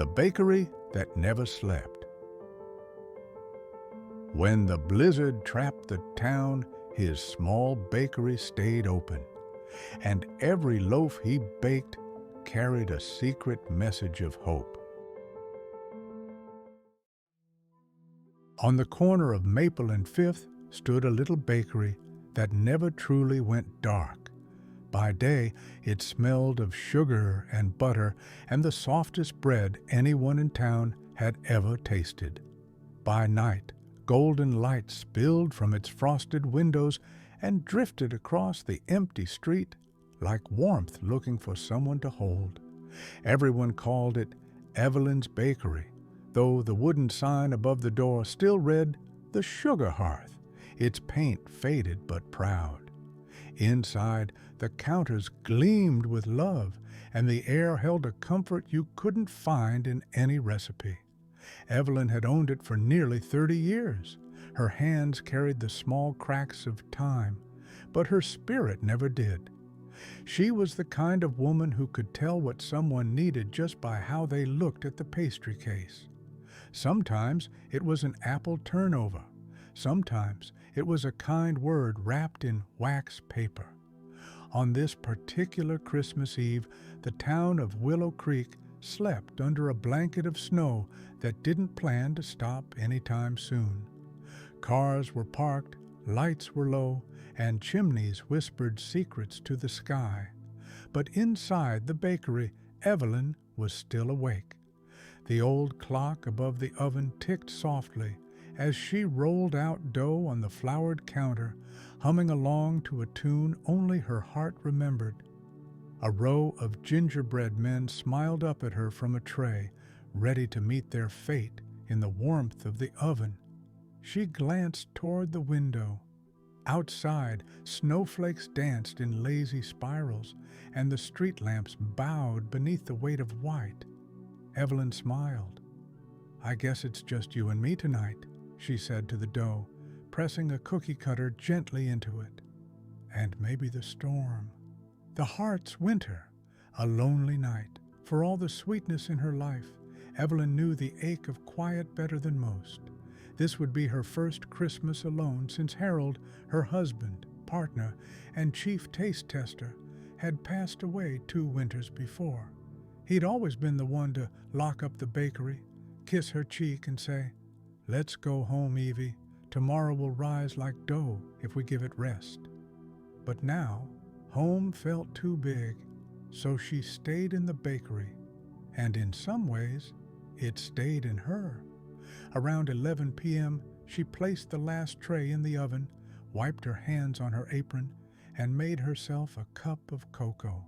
The bakery that never slept. When the blizzard trapped the town, his small bakery stayed open, and every loaf he baked carried a secret message of hope. On the corner of Maple and Fifth stood a little bakery that never truly went dark. By day, it smelled of sugar and butter and the softest bread anyone in town had ever tasted. By night, golden light spilled from its frosted windows and drifted across the empty street like warmth looking for someone to hold. Everyone called it Evelyn's Bakery, though the wooden sign above the door still read The Sugar Hearth, its paint faded but proud. Inside, the counters gleamed with love, and the air held a comfort you couldn't find in any recipe. Evelyn had owned it for nearly 30 years. Her hands carried the small cracks of time, but her spirit never did. She was the kind of woman who could tell what someone needed just by how they looked at the pastry case. Sometimes it was an apple turnover. Sometimes it was a kind word wrapped in wax paper. On this particular Christmas Eve, the town of Willow Creek slept under a blanket of snow that didn't plan to stop anytime soon. Cars were parked, lights were low, and chimneys whispered secrets to the sky. But inside the bakery, Evelyn was still awake. The old clock above the oven ticked softly as she rolled out dough on the floured counter, humming along to a tune only her heart remembered. A row of gingerbread men smiled up at her from a tray, ready to meet their fate in the warmth of the oven. She glanced toward the window. Outside, snowflakes danced in lazy spirals, and the street lamps bowed beneath the weight of white. Evelyn smiled. "I guess it's just you and me tonight," she said to the dough, pressing a cookie cutter gently into it. "And maybe the storm. The heart's winter, a lonely night. For all the sweetness in her life, Evelyn knew the ache of quiet better than most. This would be her first Christmas alone since Harold, her husband, partner, and chief taste tester, had passed away 2 winters before. He'd always been the one to lock up the bakery, kiss her cheek, and say, "Let's go home, Evie. Tomorrow will rise like dough if we give it rest." But now, home felt too big, so she stayed in the bakery, and in some ways, it stayed in her. Around 11 p.m., she placed the last tray in the oven, wiped her hands on her apron, and made herself a cup of cocoa.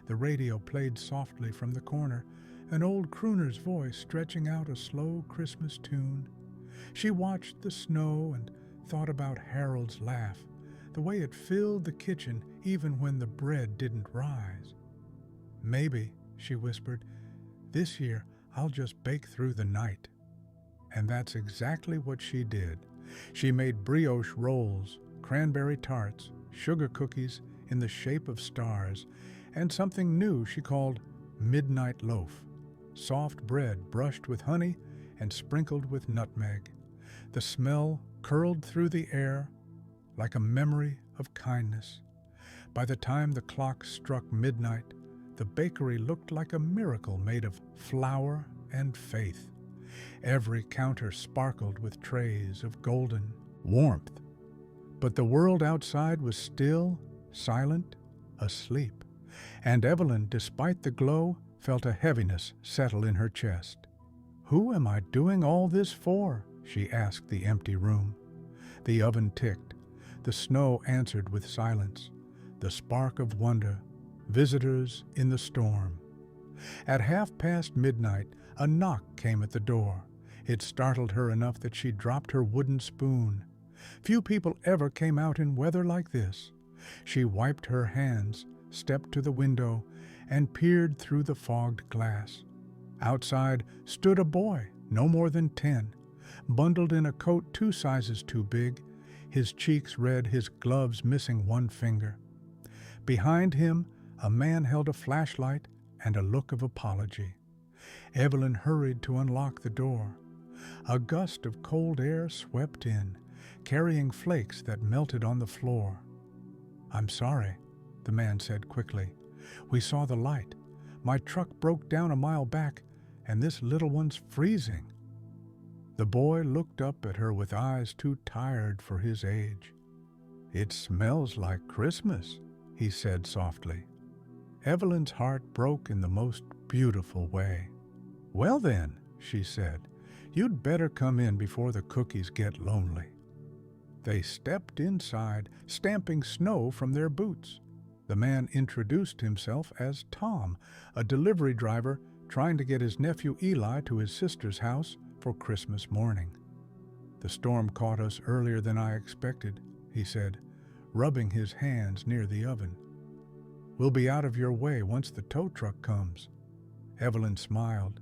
The radio played softly from the corner, an old crooner's voice stretching out a slow Christmas tune. She watched the snow and thought about Harold's laugh, the way it filled the kitchen even when the bread didn't rise. "Maybe," she whispered, "this year I'll just bake through the night." And that's exactly what she did. She made brioche rolls, cranberry tarts, sugar cookies in the shape of stars, and something new she called midnight loaf, soft bread brushed with honey and sprinkled with nutmeg. The smell curled through the air like a memory of kindness. By the time the clock struck midnight, the bakery looked like a miracle made of flour and faith. Every counter sparkled with trays of golden warmth. But the world outside was still, silent, asleep. And Evelyn, despite the glow, felt a heaviness settle in her chest. "Who am I doing all this for?" she asked the empty room. The oven ticked. The snow answered with silence, the spark of wonder, visitors in the storm. At midnight, a knock came at the door. It startled her enough that she dropped her wooden spoon. Few people ever came out in weather like this. She wiped her hands, stepped to the window, and peered through the fogged glass. Outside stood a boy, no more than 10, bundled in a coat 2 sizes too big, his cheeks red, his gloves missing 1 finger. Behind him, a man held a flashlight and a look of apology. Evelyn hurried to unlock the door. A gust of cold air swept in, carrying flakes that melted on the floor. "I'm sorry," the man said quickly. "We saw the light. My truck broke down a mile back, and this little one's freezing." The boy looked up at her with eyes too tired for his age. "It smells like Christmas," he said softly. Evelyn's heart broke in the most beautiful way. "Well then," she said, "you'd better come in before the cookies get lonely." They stepped inside, stamping snow from their boots. The man introduced himself as Tom, a delivery driver trying to get his nephew Eli to his sister's house for Christmas morning. "The storm caught us earlier than I expected," he said, rubbing his hands near the oven. "We'll be out of your way once the tow truck comes." Evelyn smiled.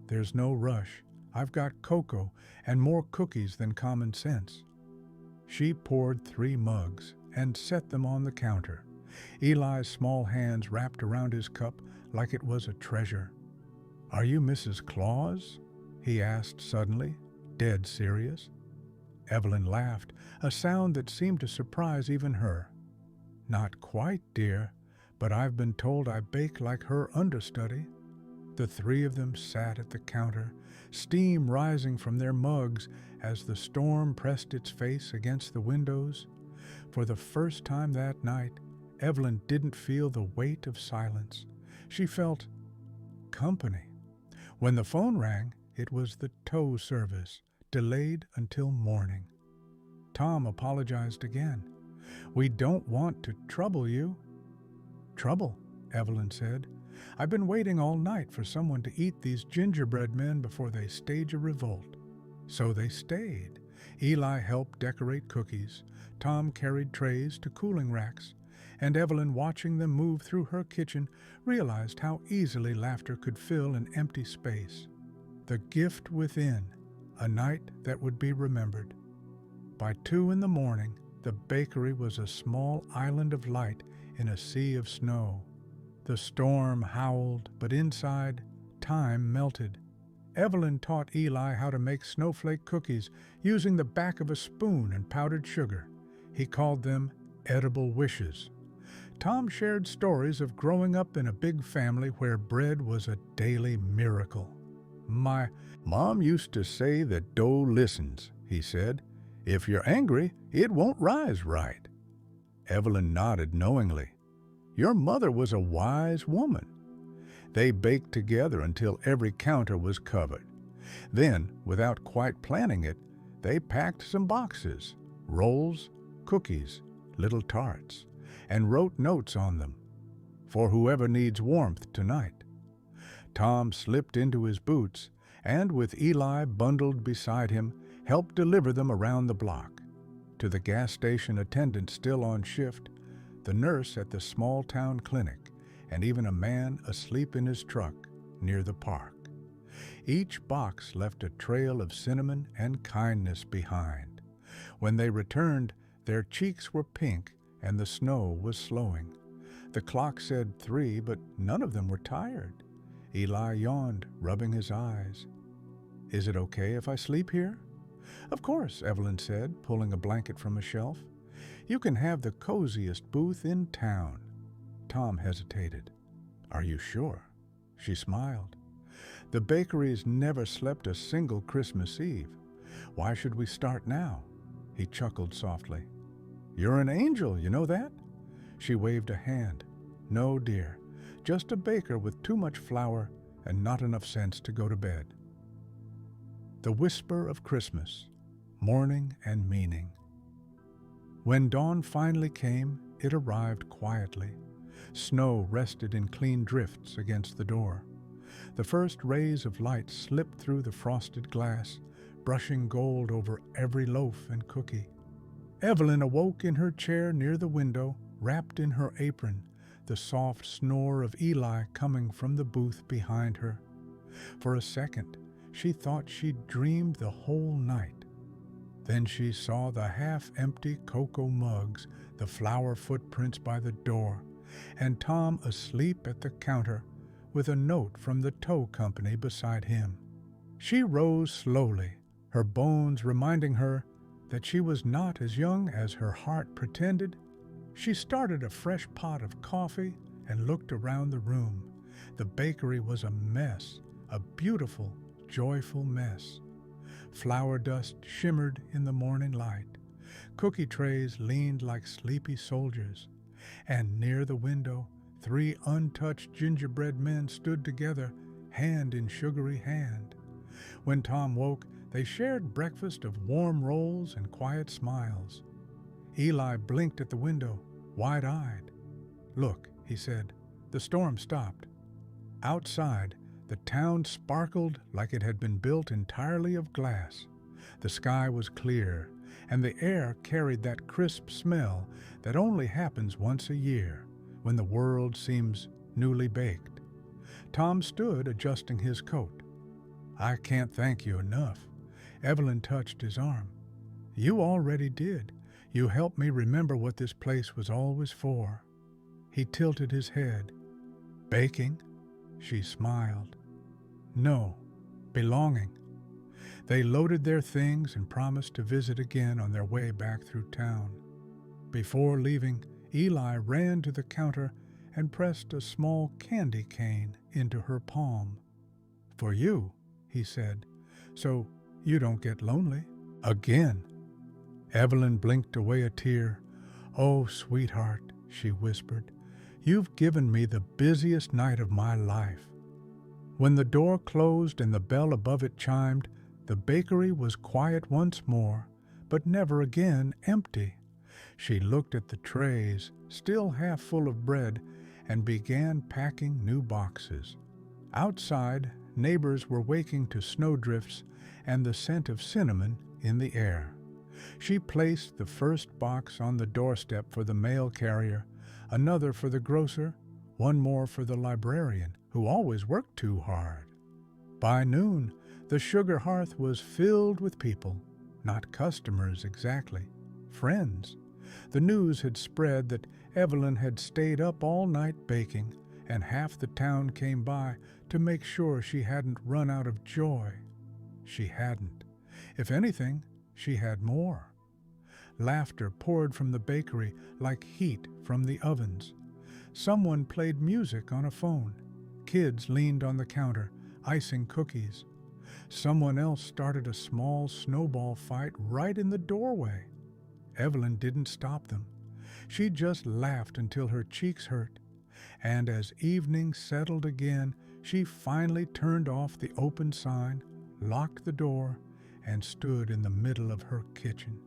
"There's no rush. I've got cocoa and more cookies than common sense." She poured 3 mugs and set them on the counter. Eli's small hands wrapped around his cup like it was a treasure. "Are you Mrs. Claus?" he asked suddenly, dead serious. Evelyn laughed, a sound that seemed to surprise even her. "Not quite, dear, but I've been told I bake like her understudy." The 3 of them sat at the counter, steam rising from their mugs as the storm pressed its face against the windows. For the first time that night, Evelyn didn't feel the weight of silence. She felt company. When the phone rang, it was the tow service, delayed until morning. Tom apologized again. "We don't want to trouble you." "Trouble," Evelyn said. "I've been waiting all night for someone to eat these gingerbread men before they stage a revolt." So they stayed. Eli helped decorate cookies. Tom carried trays to cooling racks. And Evelyn, watching them move through her kitchen, realized how easily laughter could fill an empty space. The gift within, a night that would be remembered. By 2 in the morning, the bakery was a small island of light in a sea of snow. The storm howled, but inside, time melted. Evelyn taught Eli how to make snowflake cookies using the back of a spoon and powdered sugar. He called them edible wishes. Tom shared stories of growing up in a big family where bread was a daily miracle. "My mom used to say that dough listens," he said. "If you're angry, it won't rise right." Evelyn nodded knowingly. "Your mother was a wise woman." They baked together until every counter was covered. Then, without quite planning it, they packed some boxes, rolls, cookies, little tarts, and wrote notes on them. "For whoever needs warmth tonight." Tom slipped into his boots and, with Eli bundled beside him, helped deliver them around the block. To the gas station attendant still on shift, the nurse at the small-town clinic, and even a man asleep in his truck near the park. Each box left a trail of cinnamon and kindness behind. When they returned, their cheeks were pink and the snow was slowing. The clock said 3, but none of them were tired. Eli yawned, rubbing his eyes. "Is it okay if I sleep here?" "Of course," Evelyn said, pulling a blanket from a shelf. "You can have the coziest booth in town." Tom hesitated. "Are you sure?" She smiled. "The bakery's never slept a single Christmas Eve. Why should we start now?" He chuckled softly. "You're an angel, you know that?" She waved a hand. "No, dear, just a baker with too much flour and not enough sense to go to bed." The whisper of Christmas, morning and meaning. When dawn finally came, it arrived quietly. Snow rested in clean drifts against the door. The first rays of light slipped through the frosted glass, brushing gold over every loaf and cookie. Evelyn awoke in her chair near the window, wrapped in her apron, the soft snore of Eli coming from the booth behind her. For a second, she thought she'd dreamed the whole night. Then she saw the half-empty cocoa mugs, the flower footprints by the door, and Tom asleep at the counter with a note from the tow company beside him. She rose slowly, her bones reminding her that she was not as young as her heart pretended. She started a fresh pot of coffee and looked around the room. The bakery was a mess, a beautiful, joyful mess. Flour dust shimmered in the morning light. Cookie trays leaned like sleepy soldiers, and near the window 3 untouched gingerbread men stood together, hand in sugary hand. When Tom woke, they shared breakfast of warm rolls and quiet smiles. Eli blinked at the window, wide-eyed. "Look," he said, "the storm stopped." Outside, the town sparkled like it had been built entirely of glass. The sky was clear, and the air carried that crisp smell that only happens once a year, when the world seems newly baked. Tom stood adjusting his coat. "I can't thank you enough." Evelyn touched his arm. "You already did. You helped me remember what this place was always for." He tilted his head. "Baking?" She smiled. "No, belonging." They loaded their things and promised to visit again on their way back through town. Before leaving, Eli ran to the counter and pressed a small candy cane into her palm. "For you," he said, "so you don't get lonely again." Evelyn blinked away a tear. "Oh, sweetheart," she whispered, "you've given me the busiest night of my life." When the door closed and the bell above it chimed, the bakery was quiet once more, but never again empty. She looked at the trays, still half full of bread, and began packing new boxes. Outside, neighbors were waking to snowdrifts and the scent of cinnamon in the air. She placed the first box on the doorstep for the mail carrier, another for the grocer, one more for the librarian, who always worked too hard. By noon, the sugar hearth was filled with people, not customers exactly, friends. The news had spread that Evelyn had stayed up all night baking, and half the town came by to make sure she hadn't run out of joy. She hadn't. If anything, she had more. Laughter poured from the bakery like heat from the ovens. Someone played music on a phone. Kids leaned on the counter, icing cookies. Someone else started a small snowball fight right in the doorway. Evelyn didn't stop them. She just laughed until her cheeks hurt. And as evening settled again, she finally turned off the open sign, locked the door, and stood in the middle of her kitchen.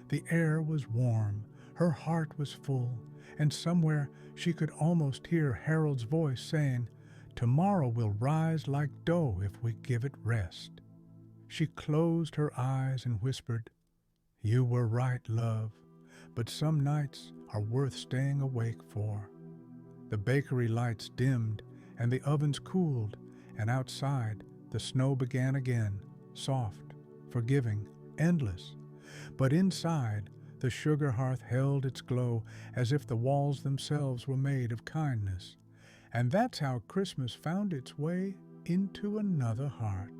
The air was warm, her heart was full, and somewhere she could almost hear Harold's voice saying, "Tomorrow will rise like dough if we give it rest." She closed her eyes and whispered, "You were right, love, but some nights are worth staying awake for." The bakery lights dimmed and the ovens cooled, and outside the snow began again, soft, forgiving, endless. But inside, the sugar hearth held its glow as if the walls themselves were made of kindness. And that's how Christmas found its way into another heart.